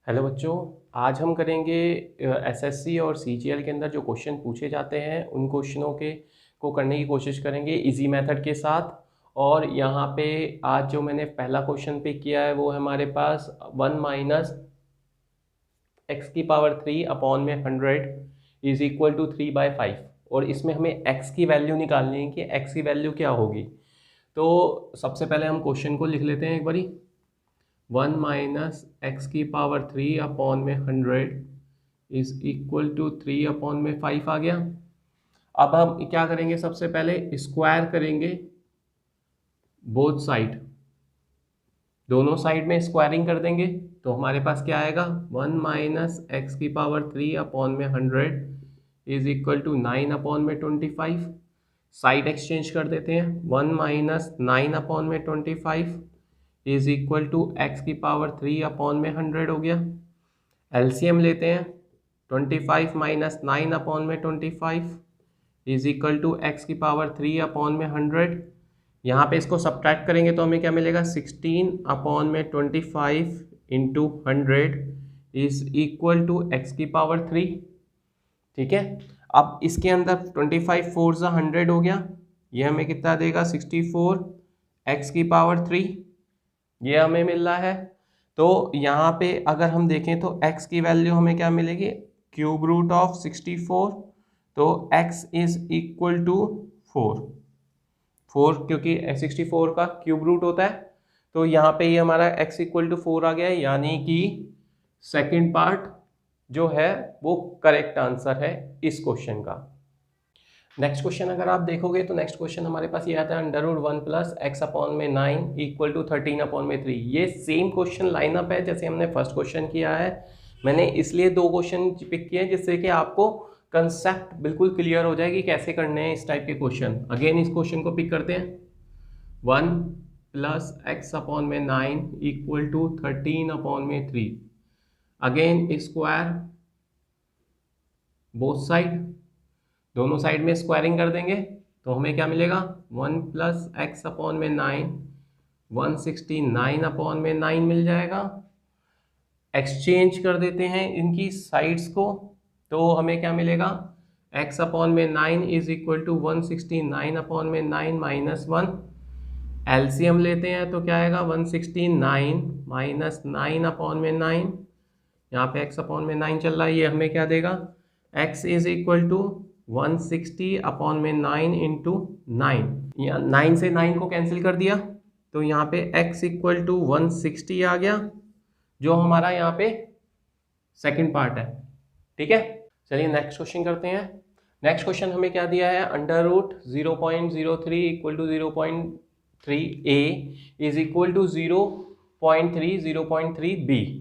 Hello बच्चों, आज हम करेंगे एसएससी और सीजीएल के अंदर जो क्वेश्चन पूछे जाते हैं उन क्वेश्चनों के को करने की कोशिश करेंगे इजी मेथड के साथ। और यहाँ पे आज जो मैंने पहला क्वेश्चन पिक किया है वो है हमारे पास 1 - x⁻³ इज इक्वल टू 3/5। और इसमें हमें x की वैल्यू निकालनी है कि x की वैल्यू क्या होगी। तो सबसे पहले हम क्वेश्चन को लिख लेते हैं एक बारी। 1 - x⁻³ इज इक्वल टू 3/5 आ गया। अब हम क्या करेंगे, सबसे पहले स्क्वायर करेंगे बोथ साइड, दोनों साइड में स्क्वायरिंग कर देंगे तो हमारे पास क्या आएगा 1 - x⁻³ is equal to 9/25। Side exchange कर देते हैं। 1 - 9/25 इज इक्वल टू x⁻³ हो गया। एलसीएम लेते हैं। 25 - 9/25 इज इक्वल टू x⁻³ यहाँ पे इसको सब्ट्रैक्ट करेंगे तो हमें क्या मिलेगा 16/25 into 100 is equal to x⁻³। ठीक है, अब इसके अंदर 25 4 ज़ा 100 हो गया, ये हमें कितना देगा 64 x⁻³ ये हमें मिल रहा है। तो यहाँ पे अगर हम देखें तो x की वैल्यू हमें क्या मिलेगी क्यूब रूट ऑफ 64। तो x इज इक्वल टू 4 क्योंकि 64 का क्यूब रूट होता है। तो यहाँ पे ये हमारा x इक्वल टू 4 आ गया है, यानी कि सेकंड पार्ट जो है वो करेक्ट आंसर है इस क्वेश्चन का। नेक्स्ट क्वेश्चन अगर आप देखोगे तो नेक्स्ट क्वेश्चन हमारे पास ये आता है √1 + x/9 इक्वल टू 13/3। ये सेम क्वेश्चन लाइनअप है जैसे हमने फर्स्ट क्वेश्चन किया है। मैंने इसलिए दो क्वेश्चन पिक किए जिससे कि आपको कंसेप्ट बिल्कुल क्लियर हो जाए कि कैसे करने हैं इस टाइप के क्वेश्चन। अगेन इस क्वेश्चन को पिक करते हैं। 1 + x/9 equal to 13/3। Again square both side, दोनों साइड में स्क्वायरिंग कर देंगे तो हमें क्या मिलेगा 1 + x/9 169/9 मिल जाएगा। एक्सचेंज कर देते हैं इनकी साइड्स को तो हमें क्या मिलेगा x/9 is equal to 169/9 minus 1। LCM लेते हैं तो क्या आएगा 169 माइनस 9/9। यहाँ पे x/9 चल रहा है, ये हमें क्या देगा x is equal to 160/9 into 9। यहाँ 9 से 9 को कैंसिल कर दिया तो यहाँ पे x इक्वल टू 160 आ गया, जो हमारा यहाँ पे सेकंड पार्ट है। ठीक है, चलिए नेक्स्ट क्वेश्चन करते हैं। नेक्स्ट क्वेश्चन हमें क्या दिया है √0.03 equal to 0.3a is equal to 0.3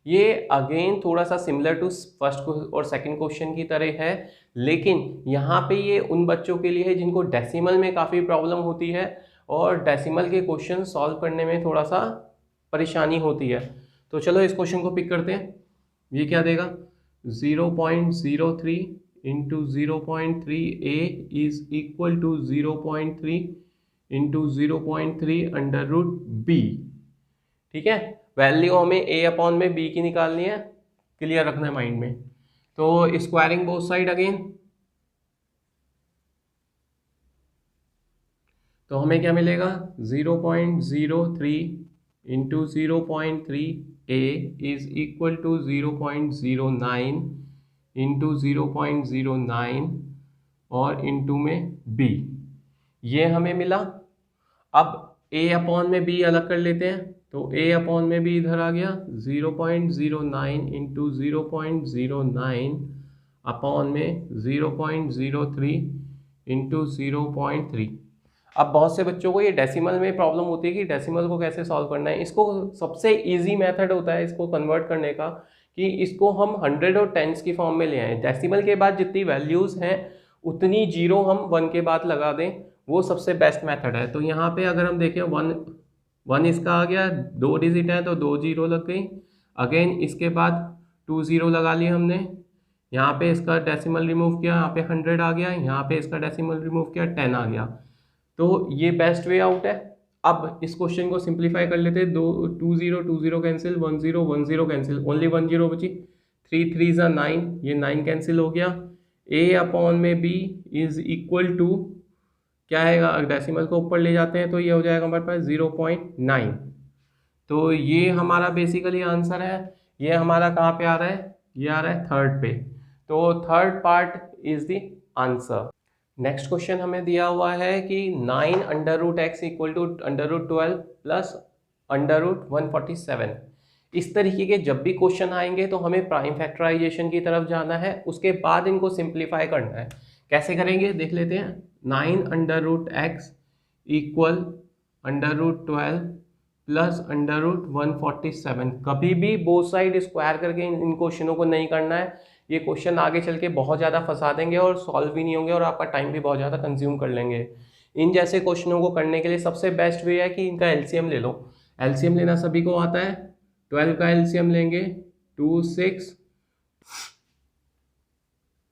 ये अगेन थोड़ा सा सिमिलर टू फर्स्ट और सेकंड क्वेश्चन की तरह है, लेकिन यहाँ पे ये उन बच्चों के लिए है जिनको डेसिमल में काफ़ी प्रॉब्लम होती है और डेसिमल के क्वेश्चन सॉल्व करने में थोड़ा सा परेशानी होती है। तो चलो इस क्वेश्चन को पिक करते हैं। ये क्या देगा 0.03 into 0.3a is equal to 0.3 into 0.3 √b। ठीक है, वैल्यू हमें a/b की निकालनी है, क्लियर रखना है माइंड में। तो स्क्वायरिंग बोथ साइड अगेन, तो हमें क्या मिलेगा 0.03 into 0.3a is equal to 0.09 into 0.09 और इंटू में b, ये हमें मिला। अब a/b अलग कर लेते हैं तो a/b इधर आ गया 0.09 इंटू 0.09 अपॉन में 0.03 इंटू 0.3। अब बहुत से बच्चों को ये डेसिमल में प्रॉब्लम होती है कि डेसिमल को कैसे सॉल्व करना है। इसको सबसे इजी मेथड होता है इसको कन्वर्ट करने का कि इसको हम 100 और टेंस की फॉर्म में ले आएँ। डेसिमल के बाद जितनी वैल्यूज़ हैं उतनी जीरो हम 1 के बाद लगा दें, वो सबसे बेस्ट मेथड है। तो यहाँ पे अगर हम देखें 1 इसका आ गया, 2 डिजिट है तो 2 जीरो लग गई। अगेन इसके बाद 2 जीरो लगा लिए हमने, यहाँ पे इसका डेसिमल रिमूव किया, यहाँ पे 100 आ गया, यहाँ पे इसका डेसिमल रिमूव किया 10 आ गया। तो ये बेस्ट वे आउट है। अब इस क्वेश्चन को सिंप्लीफाई कर लेते हैं, 2 0 कैंसिल, 1 0 1 0 कैंसिल, ओनली 1 0 बची, 3 3 ज़ा 9, ये 9 कैंसिल हो गया। a अपॉन में b इज इक्वल टू क्या आएगा, डेसिमल को ऊपर ले जाते हैं तो ये हो जाएगा हमारे पास 0.9। तो ये हमारा बेसिकली आंसर है। ये हमारा कहाँ पे आ रहा है, ये आ रहा है थर्ड पे। तो third part is the answer. Next question हमें दिया हुआ है कि 9 under root x equal to under root 12 plus under root 147। इस तरीके के जब भी क्वेश्चन आएंगे तो हमें प्राइम फैक्टराइजेशन की तरफ जाना है, उसके बाद इनको सिंप्लीफाई करना है। कैसे करेंगे देख लेते हैं। 9 under root x equal under root 12 plus under root 147। कभी भी बोथ साइड स्क्वायर करके इन क्वेश्चनों को नहीं करना है। ये क्वेश्चन आगे चल के बहुत ज़्यादा फंसा देंगे और सॉल्व भी नहीं होंगे और आपका टाइम भी बहुत ज़्यादा कंज्यूम कर लेंगे। इन जैसे क्वेश्चनों को करने के लिए सबसे बेस्ट वे है कि इनका एलसीएम ले लो। एलसीएम लेना सभी को आता है। 12 का एलसीएम लेंगे 2 6,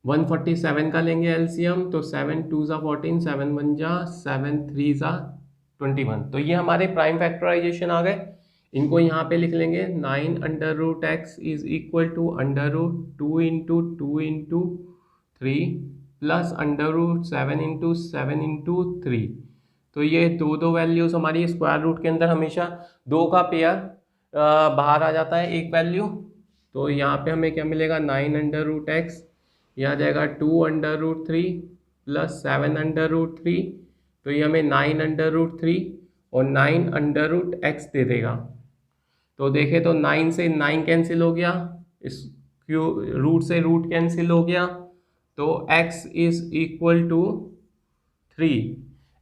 147 का लेंगे एलसीएम तो 7 2 ज़ा 14, 7 1 जा 7 3 ज़ा 21। तो ये हमारे प्राइम फैक्टराइजेशन आ गए। इनको यहाँ पे लिख लेंगे 9 under root x is equal to under root 2 into 2 into 3 plus under root 7 into 7 into 3। तो ये दो वैल्यूज हमारी स्क्वायर रूट के अंदर हमेशा दो का पेयर बाहर आ जाता है एक वैल्यू। तो यहाँ पे हमें क्या मिलेगा, 9 अंडर रूट एक्स, यह आ जाएगा 2 under root 3 plus 7 under root 3। तो ये हमें 9 अंडर रूट 3 और 9 अंडर रूट एक्स दे देगा। तो देखें तो 9 से 9 कैंसिल हो गया, इस रूट से रूट कैंसिल हो गया, तो x is equal to 3।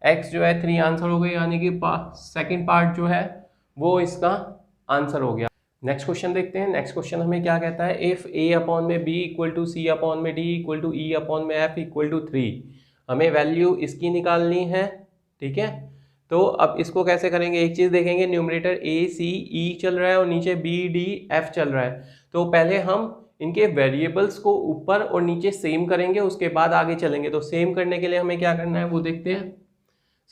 x जो है 3 आंसर हो गया, यानी कि सेकंड पार्ट जो है वो इसका आंसर हो गया। नेक्स्ट क्वेश्चन देखते हैं। नेक्स्ट क्वेश्चन हमें क्या कहता है, इफ a अपॉन में b equal to c upon में d equal to e upon में f इक्वल टू 3। हमें वैल्यू इसकी निकालनी है, ठीक है। तो अब इसको कैसे करेंगे, एक चीज़ देखेंगे, न्यूमरेटर a c e चल रहा है और नीचे b d f चल रहा है। तो पहले हम इनके वेरिएबल्स को ऊपर और नीचे सेम करेंगे, उसके बाद आगे चलेंगे। तो सेम करने के लिए हमें क्या करना है वो देखते हैं।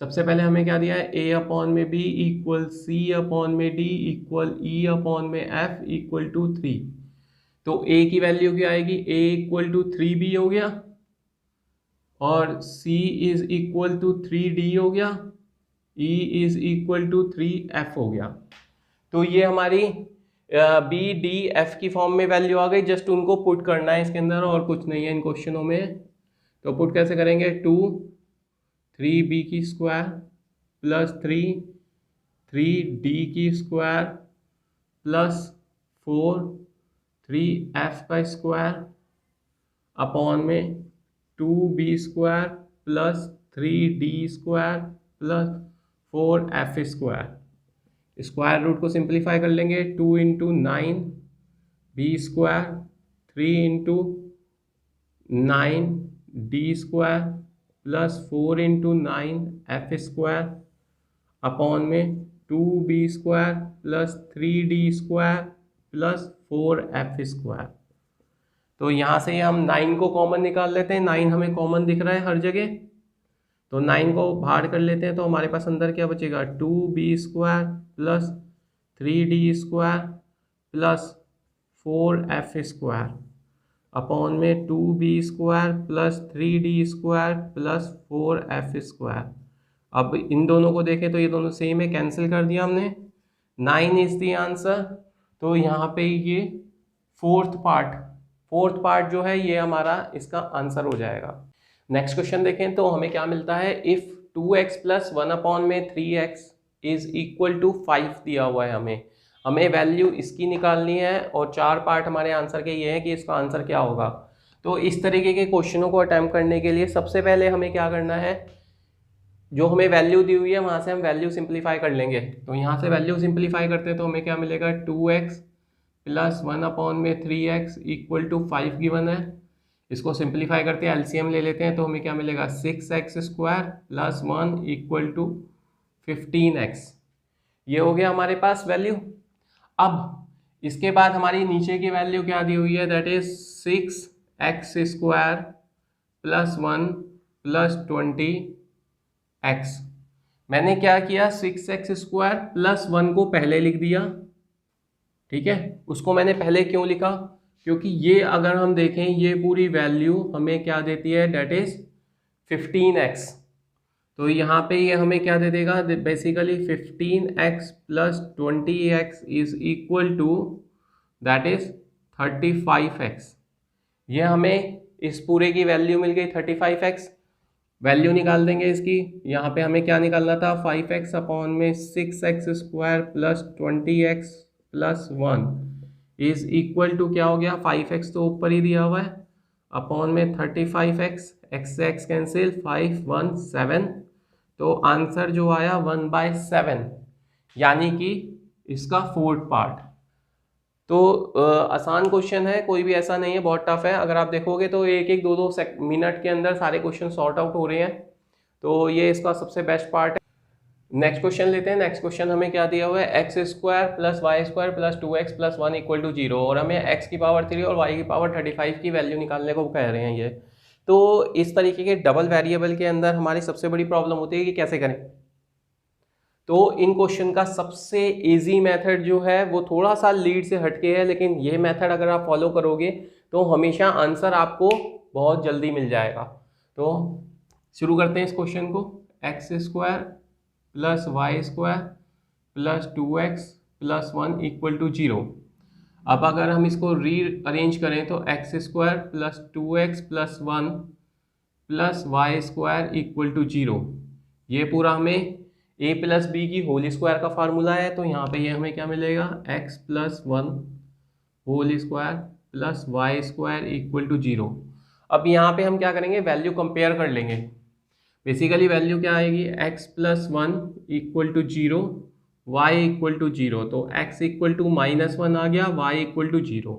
सबसे पहले हमें क्या दिया है, a अपॉन में b इक्वल c अपॉन में d इक्वल e अपॉन में f इक्वल टू 3। तो a की वैल्यू क्या आएगी, a इक्वल टू 3b हो गया और c is equal to 3d हो गया, e is equal to 3f हो गया। तो ये हमारी b d f की फॉर्म में वैल्यू आ गई। जस्ट उनको पुट करना है इसके अंदर और कुछ नहीं है इन क्वेश्चनों में। तो पुट कैसे करेंगे, 2 3b की स्क्वायर प्लस 3d की स्क्वायर प्लस 4 3f का स्क्वायर अपॉन में 2b square plus 3d square plus 4f square. Square root को सिंप्लीफाई कर लेंगे, 2 into 9 B square, 3 into 9 D square plus 4 into 9 F square upon में 2b square plus 3d square plus 4f square. तो यहाँ से हम 9 को कॉमन निकाल लेते हैं। 9 हमें कॉमन दिख रहा है हर जगह, तो 9 को बाहर कर लेते हैं। तो हमारे पास अंदर क्या बचेगा, 2b square plus 3d square plus 4f square upon में 2b square plus 3d square plus 4f square. अब इन दोनों को देखें तो ये दोनों सेम है, कैंसिल कर दिया हमने। 9 इज द आंसर। तो यहाँ पे ये फोर्थ पार्ट जो है ये हमारा इसका आंसर हो जाएगा। नेक्स्ट क्वेश्चन देखें तो हमें क्या मिलता है, इफ 2x प्लस 1 अपॉन में 3x इज इक्वल टू 5 दिया हुआ है। हमें वैल्यू इसकी निकालनी है और 4 पार्ट हमारे आंसर के ये हैं कि इसका आंसर क्या होगा। तो इस तरीके के क्वेश्चनों को अटैम्प्ट करने के लिए सबसे पहले हमें क्या करना है, जो हमें वैल्यू दी हुई है वहाँ से हम वैल्यू सिंप्लीफाई कर लेंगे। तो यहाँ से वैल्यू सिंप्लीफाई करते हैं तो हमें क्या मिलेगा, 2x प्लस 1 अपॉन में 3x इक्वल टू 5 गिवन है। इसको सिंप्लीफाई करते हैं, एलसीएम ले लेते हैं तो हमें क्या मिलेगा, 6x square plus 1 equal to 15x। ये हो गया हमारे पास वैल्यू। अब इसके बाद हमारी नीचे की वैल्यू क्या दी हुई है, that is 6x square plus 1 plus 20x। मैंने क्या किया, 6x² प्लस 1 को पहले लिख दिया, ठीक है। उसको मैंने पहले क्यों लिखा, क्योंकि ये अगर हम देखें ये पूरी वैल्यू हमें क्या देती है, डेट इज 15x। तो यहाँ पे ये हमें क्या दे देगा, basically 15x plus 20x is equal to that is 35x। ये हमें इस पूरे की वैल्यू मिल गई 35x। वैल्यू निकाल देंगे इसकी, यहाँ पे हमें क्या निकालना था, 5x अपॉन में 6x² plus 20x plus 1 is equal to क्या हो गया, 5x तो ऊपर ही दिया हुआ है, अपॉन में 35x, x से x कैंसिल, 5 1 7, तो आंसर जो आया 1/7, यानी कि इसका फोर्थ पार्ट। तो आसान क्वेश्चन है, कोई भी ऐसा नहीं है बहुत टफ है। अगर आप देखोगे तो एक एक दो दो मिनट के अंदर सारे क्वेश्चन सॉर्ट आउट हो रहे हैं, तो ये इसका सबसे बेस्ट पार्ट है। नेक्स्ट क्वेश्चन लेते हैं। नेक्स्ट क्वेश्चन हमें क्या दिया हुआ है, x² plus y² plus 2x plus 1 equal to 0, और हमें x की पावर 3 और y की पावर 35 की वैल्यू निकालने को कह रहे हैं ये। तो इस तरीके के डबल वेरिएबल के अंदर हमारी सबसे बड़ी प्रॉब्लम होती है कि कैसे करें। तो इन क्वेश्चन का सबसे इजी मेथड जो है वो थोड़ा सा लीड से हटके है, लेकिन ये मेथड अगर आप फॉलो करोगे तो हमेशा आंसर आपको बहुत जल्दी मिल जाएगा। तो शुरू करते हैं इस क्वेश्चन को। x² plus y² plus 2x plus 1 equal to 0। अब अगर हम इसको री अरेंज करें तो x² plus 2x plus 1 plus y² equal to 0, ये पूरा हमें a प्लस बी की होल स्क्वायर का फार्मूला है। तो यहाँ पे ये हमें क्या मिलेगा, x plus 1 whole square plus y² equal to 0। अब यहाँ पे हम क्या करेंगे, वैल्यू कंपेयर कर लेंगे। बेसिकली वैल्यू क्या आएगी, x plus 1 equal to 0, y equal to 0, तो x इक्वल टू -1 आ गया, y इक्वल टू 0।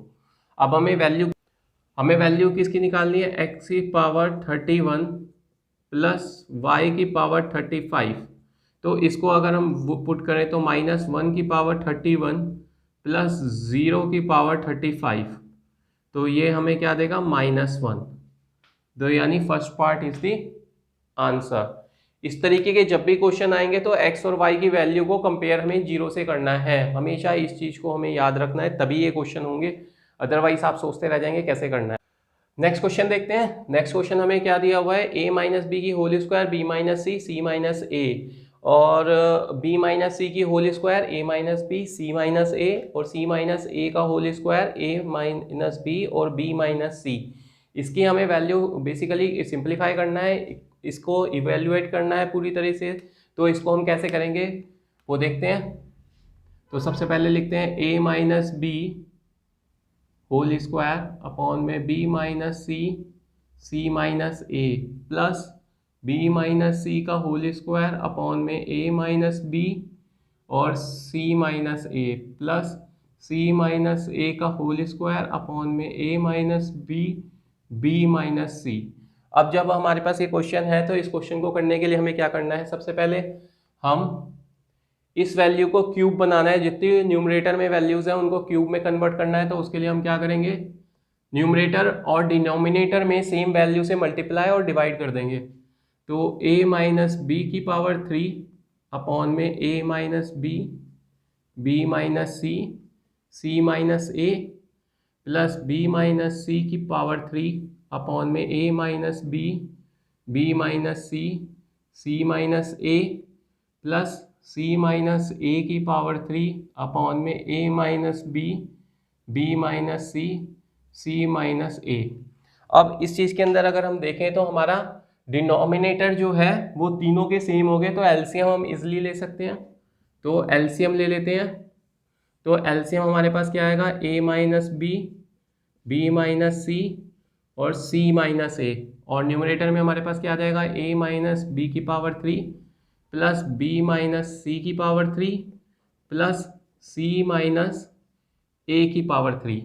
अब हमें वैल्यू किसकी निकालनी है, x की पावर 31 प्लस y की पावर 35। तो इसको अगर हम पुट करें तो -1 की पावर 31 प्लस 0 की पावर 35, तो ये हमें क्या देगा, -1। तो यानी first part is the answer. इस तरीके के जब भी क्वेश्चन आएंगे तो x और y की वैल्यू को कंपेयर हमें 0 से करना है, हमेशा इस चीज को हमें याद रखना है, तभी ये क्वेश्चन होंगे, अदरवाइज आप सोचते रह जाएंगे कैसे करना है। नेक्स्ट क्वेश्चन देखते हैं। नेक्स्ट क्वेश्चन हमें क्या दिया हुआ है, a माइनस बी की whole square b minus C C minus A, और b माइनस सी की whole square a minus B C minus A, और c माइनस ए का whole square a minus B और b माइनस सी। इसकी हमें value basically simplify करना है, इसको इवेल्युएट करना है पूरी तरह से। तो इसको हम कैसे करेंगे वो देखते हैं। तो सबसे पहले लिखते हैं a minus B whole square upon में b minus C C minus A plus b minus C का होल स्क्वायर अपॉन में a माइनस बी और c minus A plus c minus A का होल स्क्वायर अपॉन में a minus B b minus C. अब जब हमारे पास ये question है तो इस क्वेश्चन को करने के लिए हमें क्या करना है, सबसे पहले हम इस वैल्यू को क्यूब बनाना है, जितनी न्यूमरेटर में वैल्यूज हैं उनको क्यूब में कन्वर्ट करना है। तो उसके लिए हम क्या करेंगे, न्यूमरेटर और डिनोमिनेटर में सेम वैल्यू से मल्टीप्लाई और डिवाइड कर देंगे। तो a माइनस बी की पावर 3 अपॉन में a minus B b minus C C minus A plus b minus C की पावर 3 अपॉन में a minus B b minus C C minus A plus c minus A की power 3 upon में a minus B b minus C C minus A. अब इस चीज़ के अंदर अगर हम देखें तो हमारा डिनोमिनेटर जो है वो तीनों के सेम हो गए, तो एलसीएम हम इजीली ले सकते हैं। तो एलसीएम ले लेते हैं। तो एलसीएम हमारे पास क्या आएगा, a minus B b minus C और c माइनस ए, और न्यूमरेटर में हमारे पास क्या आ जाएगा, a माइनस बी की power 3 plus b minus C की power 3 plus c minus A की पावर 3।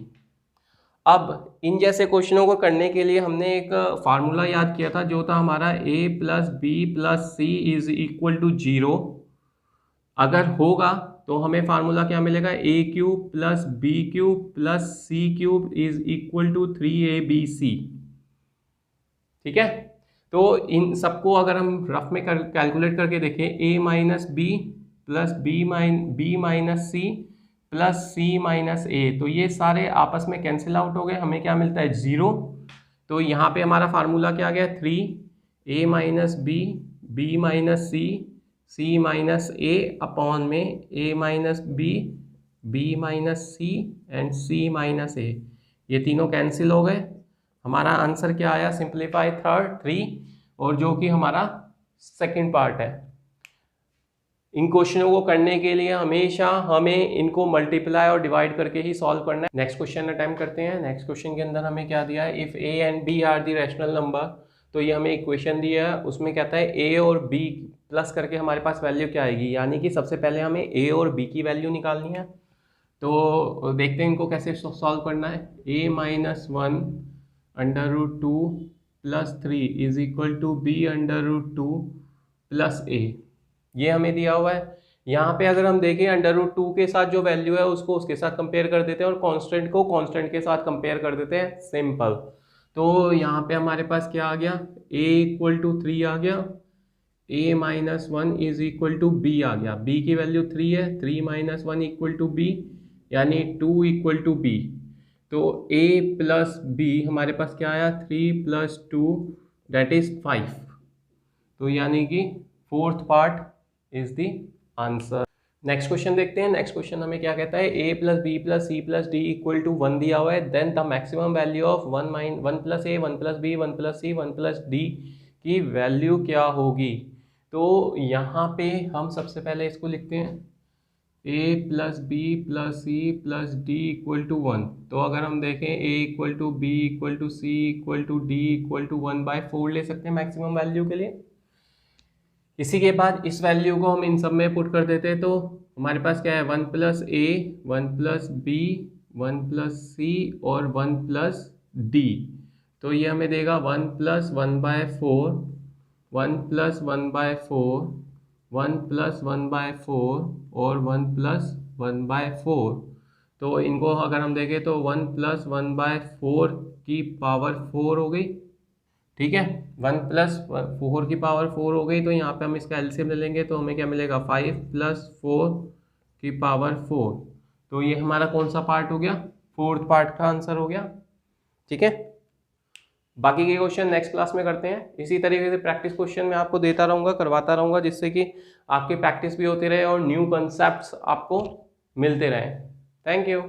अब इन जैसे क्वेश्चनों को करने के लिए हमने एक फार्मूला याद किया था, जो था हमारा a plus B plus C is equal to 0। अगर होगा तो हमें फार्मूला क्या मिलेगा, a cube plus B cube plus C cube is equal to 3abc। ठीक है, तो इन सबको अगर हम रफ में कैलकुलेट करके देखें, a minus B plus B minus C plus C minus A, तो ये सारे आपस में कैंसिल आउट हो गए, हमें क्या मिलता है 0। तो यहाँ पे हमारा फार्मूला क्या आ गया 3 a minus B minus C minus A upon में a minus B minus C and C minus A, ये तीनों कैंसिल हो गए। हमारा आंसर क्या आया, सिंप्लीफाई थर्ड 3, और जो कि हमारा सेकंड पार्ट है। इन क्वेश्चनों को करने के लिए हमेशा हमें इनको मल्टीप्लाई और डिवाइड करके ही सॉल्व करना है। नेक्स्ट क्वेश्चन अटेम्प्ट करते हैं। नेक्स्ट क्वेश्चन के अंदर हमें क्या दिया है, if a and b are the rational number, तो ये हमें इक्वेशन दिया है, उसमें कहता है a और b प्लस करके हमारे पास वैल्यू क्या आएगी, यानी कि सबसे पहले हमें a और b की वैल्यू निकालनी है। तो देखते हैं इनको कैसे सॉल्व करना है। a minus 1 under root 2 plus 3 is equal to b under root 2 plus a, ये हमें दिया हुआ है। यहाँ पे अगर हम देखें अंडर रूट 2 के साथ जो वैल्यू है उसको उसके साथ कंपेयर कर देते हैं और कांस्टेंट को कांस्टेंट के साथ कंपेयर कर देते हैं, सिंपल। तो यहाँ पे हमारे पास क्या आ गया, a इक्वल टू 3 आ गया, a minus 1 is equal to b आ गया, b की वैल्यू 3 है, 3 माइनस 1 इक्वल टू b, यानी 2 इक्वल टू b। तो a प्लस b हमारे पास क्या आया, 3 प्लस 2 दैट इज 5, तो यानी कि fourth part is the answer. Next question देखते हैं। नेक्स्ट क्वेश्चन हमें क्या कहता है, a plus B plus C plus D equal to 1 दिया हुआ है, then the maximum value of 1 plus A 1 plus B 1 plus C 1 plus D की वैल्यू क्या होगी। तो यहाँ पे हम सबसे पहले इसको लिखते हैं a plus B plus C plus D equal to 1। तो अगर हम देखें a equal to B equal to C equal to D equal to 1/4 ले सकते हैं मैक्सिमम वैल्यू के लिए। इसी के बाद इस वैल्यू को हम इन सब में पुट कर देते हैं, तो हमारे पास क्या है, 1 plus A 1 plus B 1 plus सी और 1 प्लस डी। तो ये हमें देगा 1 प्लस 1/4 1 प्लस 1/4 1 प्लस 1/4 और 1 प्लस 1/4। तो इनको अगर हम देखें तो 1 प्लस 1/4 की पावर 4 हो गई, ठीक है, 1 प्लस 4 की पावर 4 हो गई। तो यहाँ पे हम इसका एलसीएम ले लेंगे तो हमें क्या मिलेगा, 5 प्लस 4 की पावर 4। तो ये हमारा कौन सा पार्ट हो गया, फोर्थ पार्ट का आंसर हो गया, ठीक है। बाकी के क्वेश्चन नेक्स्ट क्लास में करते हैं। इसी तरीके से प्रैक्टिस क्वेश्चन मैं आपको देता रहूँगा, करवाता रहूँगा, जिससे कि आपकी प्रैक्टिस भी होती रहे और न्यू कंसेप्ट आपको मिलते रहें। Thank you.